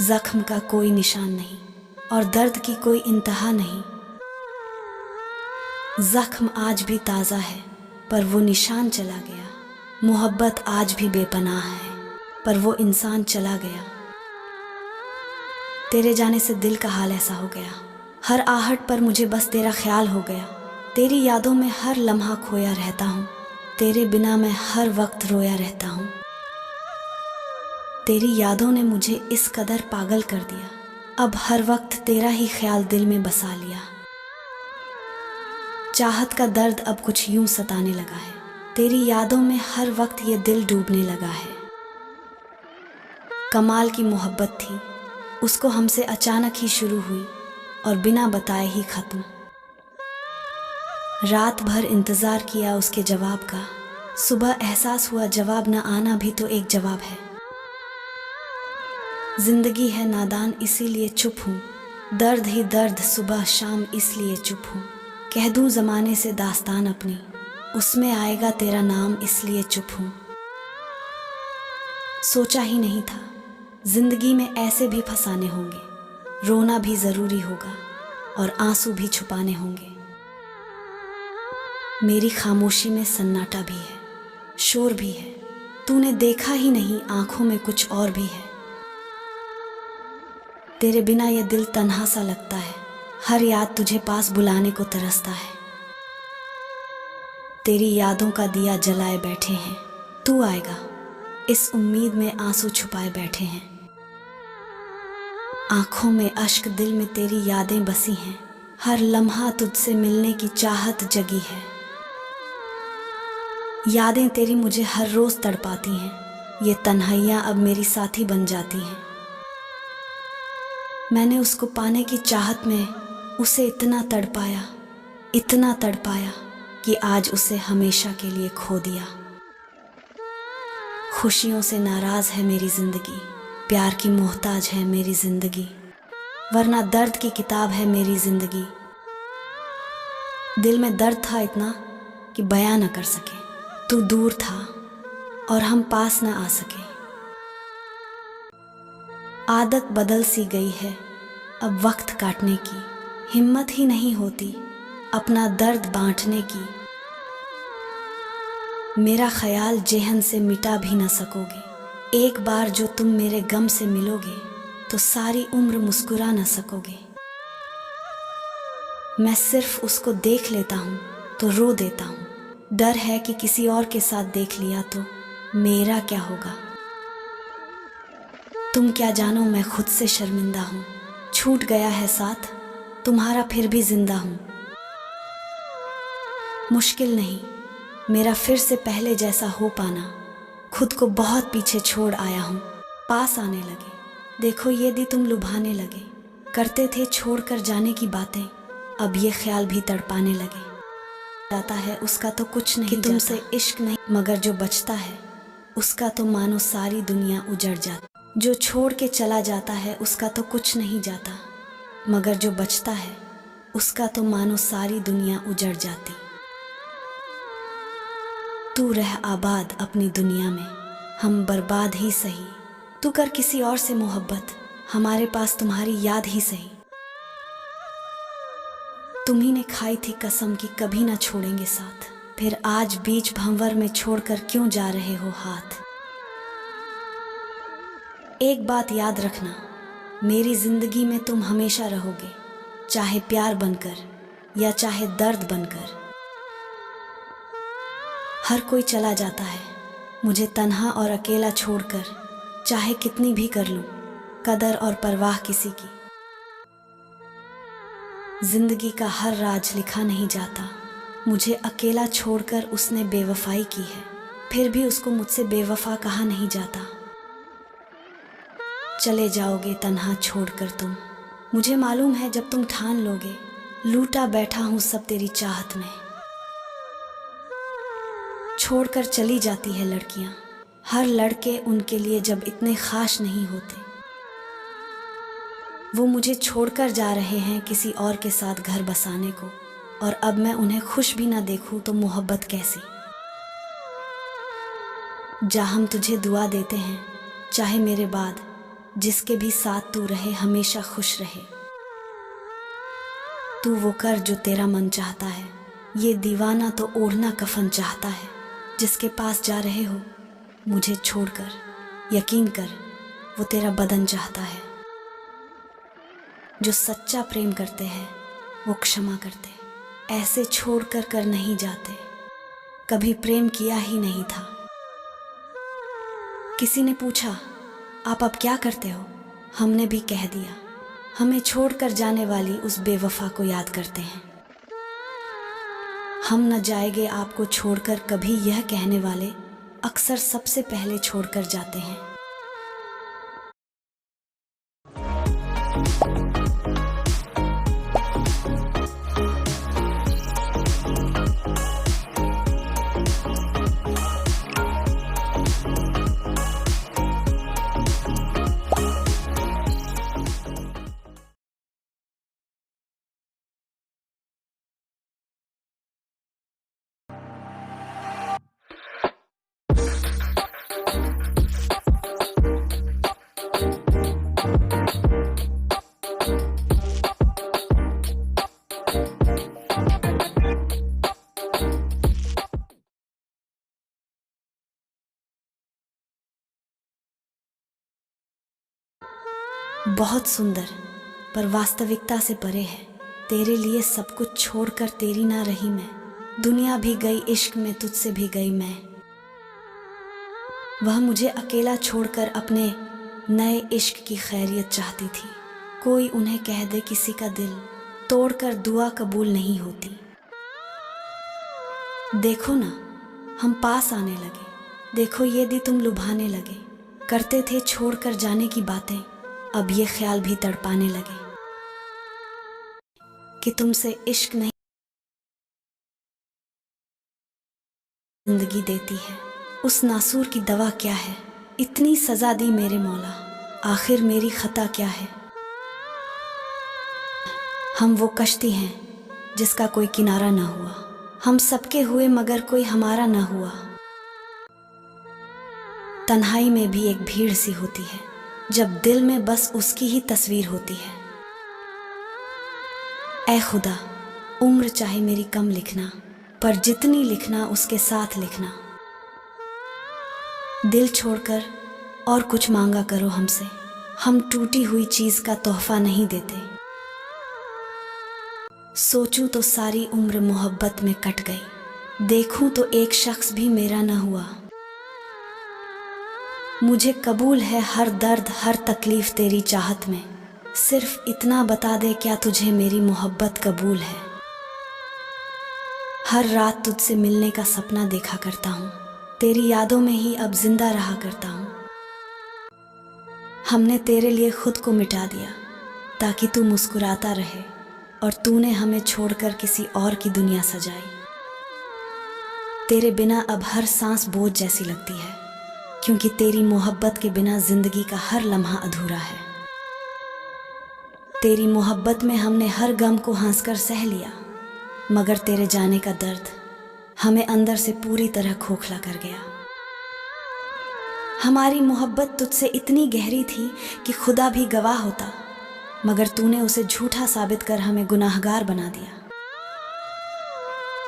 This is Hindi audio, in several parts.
जख्म का कोई निशान नहीं और दर्द की कोई इंतहा नहीं। जख्म आज भी ताज़ा है पर वो निशान चला गया। मोहब्बत आज भी बेपनाह है पर वो इंसान चला गया। तेरे जाने से दिल का हाल ऐसा हो गया, हर आहट पर मुझे बस तेरा ख्याल हो गया। तेरी यादों में हर लम्हा खोया रहता हूँ, तेरे बिना मैं हर वक्त रोया रहता हूँ। तेरी यादों ने मुझे इस कदर पागल कर दिया, अब हर वक्त तेरा ही ख्याल दिल में बसा लिया। चाहत का दर्द अब कुछ यूं सताने लगा है, तेरी यादों में हर वक्त ये दिल डूबने लगा है। कमाल की मोहब्बत थी, उसको हमसे अचानक ही शुरू हुई और बिना बताए ही ख़त्म। रात भर इंतज़ार किया उसके जवाब का, सुबह एहसास हुआ जवाब न आना भी तो एक जवाब है। जिंदगी है नादान इसीलिए चुप हूँ, दर्द ही दर्द सुबह शाम इसलिए चुप हूँ। कह दूँ ज़माने से दास्तान अपनी, उसमें आएगा तेरा नाम इसलिए चुप हूँ। सोचा ही नहीं था जिंदगी में ऐसे भी फसाने होंगे, रोना भी ज़रूरी होगा और आंसू भी छुपाने होंगे। मेरी खामोशी में सन्नाटा भी है, शोर भी है, तूने देखा ही नहीं आंखों में कुछ और भी है। तेरे बिना ये दिल तन्हा सा लगता है, हर याद तुझे पास बुलाने को तरसता है। तेरी यादों का दिया जलाए बैठे हैं, तू आएगा इस उम्मीद में आंसू छुपाए बैठे हैं। आंखों में अश्क दिल में तेरी यादें बसी हैं, हर लम्हा तुझसे मिलने की चाहत जगी है। यादें तेरी मुझे हर रोज तड़पाती हैं, ये तन्हाइयाँ अब मेरी साथी बन जाती हैं। मैंने उसको पाने की चाहत में उसे इतना तड़पाया कि आज उसे हमेशा के लिए खो दिया। खुशियों से नाराज है मेरी जिंदगी, प्यार की मोहताज है मेरी जिंदगी, वरना दर्द की किताब है मेरी जिंदगी। दिल में दर्द था इतना कि बयां न कर सके, तू दूर था और हम पास न आ सके। आदत बदल सी गई है अब वक्त काटने की, हिम्मत ही नहीं होती अपना दर्द बांटने की। मेरा ख्याल जेहन से मिटा भी न सकोगे, एक बार जो तुम मेरे गम से मिलोगे तो सारी उम्र मुस्कुरा न सकोगे। मैं सिर्फ उसको देख लेता हूँ तो रो देता हूँ, डर है कि किसी और के साथ देख लिया तो मेरा क्या होगा। तुम क्या जानो मैं खुद से शर्मिंदा हूँ, छूट गया है साथ तुम्हारा फिर भी जिंदा हूँ। मुश्किल नहीं मेरा फिर से पहले जैसा हो पाना, खुद को बहुत पीछे छोड़ आया हूँ। पास आने लगे देखो ये दी तुम लुभाने लगे, करते थे छोड़कर जाने की बातें अब ये ख्याल भी तड़पाने लगे। जाता है उसका तो कुछ नहीं, तुमसे इश्क नहीं मगर जो बचता है उसका तो मानो सारी दुनिया उजड़ जाती। जो छोड़ के चला जाता है उसका तो कुछ नहीं जाता, मगर जो बचता है उसका तो मानो सारी दुनिया उजड़ जाती। तू रह आबाद अपनी दुनिया में, हम बर्बाद ही सही। तू कर किसी और से मोहब्बत, हमारे पास तुम्हारी याद ही सही। तुम्ही ने खाई थी कसम कि कभी ना छोड़ेंगे साथ, फिर आज बीच भंवर में छोड़कर क्यों जा रहे हो हाथ। एक बात याद रखना मेरी जिंदगी में तुम हमेशा रहोगे, चाहे प्यार बनकर या चाहे दर्द बनकर। हर कोई चला जाता है मुझे तन्हा और अकेला छोड़कर, चाहे कितनी भी कर लूं कदर और परवाह किसी की। जिंदगी का हर राज लिखा नहीं जाता, मुझे अकेला छोड़कर उसने बेवफाई की है, फिर भी उसको मुझसे बेवफा कहा नहीं जाता। चले जाओगे तन्हा छोड़कर तुम, मुझे मालूम है जब तुम ठान लोगे, लूटा बैठा हूं सब तेरी चाहत में। छोड़कर चली जाती है लड़कियां, हर लड़के उनके लिए जब इतने खास नहीं होते। वो मुझे छोड़कर जा रहे हैं किसी और के साथ घर बसाने को, और अब मैं उन्हें खुश भी ना देखूं तो मोहब्बत कैसी। जा हम तुझे दुआ देते हैं चाहे मेरे बाद जिसके भी साथ तू रहे हमेशा खुश रहे। तू वो कर जो तेरा मन चाहता है, ये दीवाना तो ओढ़ना कफन चाहता है। जिसके पास जा रहे हो मुझे छोड़कर, यकीन कर वो तेरा बदन चाहता है। जो सच्चा प्रेम करते हैं वो क्षमा करते, ऐसे छोड़कर कर नहीं जाते। कभी प्रेम किया ही नहीं था। किसी ने पूछा आप अब क्या करते हो, हमने भी कह दिया हमें छोड़कर जाने वाली उस बेवफा को याद करते हैं। हम न जाएंगे आपको छोड़कर कभी, यह कहने वाले अक्सर सबसे पहले छोड़कर जाते हैं। बहुत सुंदर पर वास्तविकता से परे है। तेरे लिए सब कुछ छोड़कर तेरी ना रही मैं, दुनिया भी गई इश्क में तुझसे भी गई मैं। वह मुझे अकेला छोड़कर अपने नए इश्क की खैरियत चाहती थी। कोई उन्हें कह दे किसी का दिल तोड़कर दुआ कबूल नहीं होती। देखो ना हम पास आने लगे, देखो ये दी तुम लुभाने लगे। करते थे छोड़कर जाने की बातें, अब ये ख्याल भी तड़पाने लगे कि तुमसे इश्क नहीं जिंदगी देती है। उस नासूर की दवा क्या है, इतनी सजा दी मेरे मौला, आखिर मेरी खता क्या है। हम वो कश्ती हैं जिसका कोई किनारा ना हुआ, हम सबके हुए मगर कोई हमारा ना हुआ। तन्हाई में भी एक भीड़ सी होती है, जब दिल में बस उसकी ही तस्वीर होती है। ऐ खुदा उम्र चाहे मेरी कम लिखना, पर जितनी लिखना उसके साथ लिखना। दिल छोड़कर और कुछ मांगा करो हमसे, हम टूटी हुई चीज का तोहफा नहीं देते। सोचूं तो सारी उम्र मोहब्बत में कट गई, देखूं तो एक शख्स भी मेरा न हुआ। मुझे कबूल है हर दर्द हर तकलीफ तेरी चाहत में, सिर्फ इतना बता दे क्या तुझे मेरी मोहब्बत कबूल है। हर रात तुझसे मिलने का सपना देखा करता हूँ, तेरी यादों में ही अब जिंदा रहा करता हूँ। हमने तेरे लिए खुद को मिटा दिया ताकि तू मुस्कुराता रहे, और तूने हमें छोड़कर किसी और की दुनिया सजाई। तेरे बिना अब हर सांस बोझ जैसी लगती है, क्योंकि तेरी मोहब्बत के बिना जिंदगी का हर लम्हा अधूरा है। तेरी मोहब्बत में हमने हर गम को हंसकर सह लिया, मगर तेरे जाने का दर्द हमें अंदर से पूरी तरह खोखला कर गया। हमारी मोहब्बत तुझसे इतनी गहरी थी कि खुदा भी गवाह होता, मगर तूने उसे झूठा साबित कर हमें गुनाहगार बना दिया।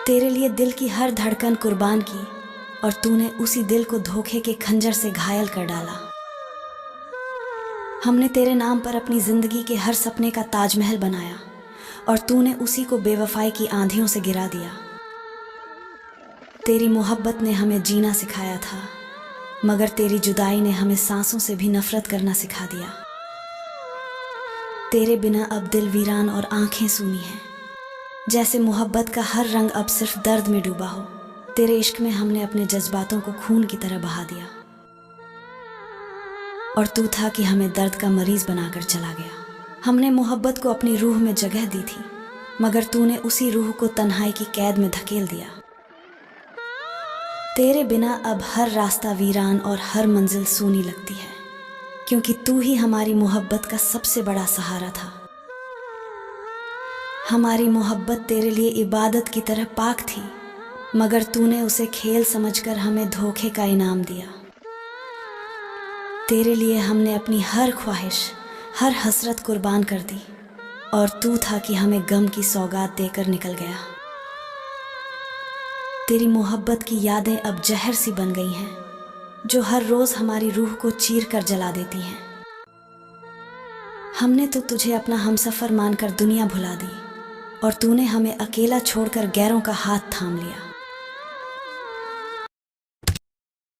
तेरे लिए दिल की हर धड़कन कुर्बान की, और तूने उसी दिल को धोखे के खंजर से घायल कर डाला। हमने तेरे नाम पर अपनी जिंदगी के हर सपने का ताजमहल बनाया, और तूने उसी को बेवफाई की आंधियों से गिरा दिया। तेरी मोहब्बत ने हमें जीना सिखाया था, मगर तेरी जुदाई ने हमें सांसों से भी नफरत करना सिखा दिया। तेरे बिना अब दिल वीरान और आंखें सूनी हैं, जैसे मोहब्बत का हर रंग अब सिर्फ दर्द में डूबा हो। तेरे इश्क में हमने अपने जज्बातों को खून की तरह बहा दिया, और तू था कि हमें दर्द का मरीज बनाकर चला गया। हमने मोहब्बत को अपनी रूह में जगह दी थी, मगर तूने उसी रूह को तन्हाई की कैद में धकेल दिया। तेरे बिना अब हर रास्ता वीरान और हर मंजिल सूनी लगती है, क्योंकि तू ही हमारी मोहब्बत का सबसे बड़ा सहारा था। हमारी मोहब्बत तेरे लिए इबादत की तरह पाक थी, मगर तूने उसे खेल समझकर हमें धोखे का इनाम दिया। तेरे लिए हमने अपनी हर ख्वाहिश, हर हसरत कुर्बान कर दी, और तू था कि हमें गम की सौगात देकर निकल गया। तेरी मोहब्बत की यादें अब जहर सी बन गई हैं, जो हर रोज़ हमारी रूह को चीर कर जला देती हैं। हमने तो तुझे अपना हमसफ़र मानकर दुनिया भुला दी, और तूने हमें अकेला छोड़कर गैरों का हाथ थाम लिया।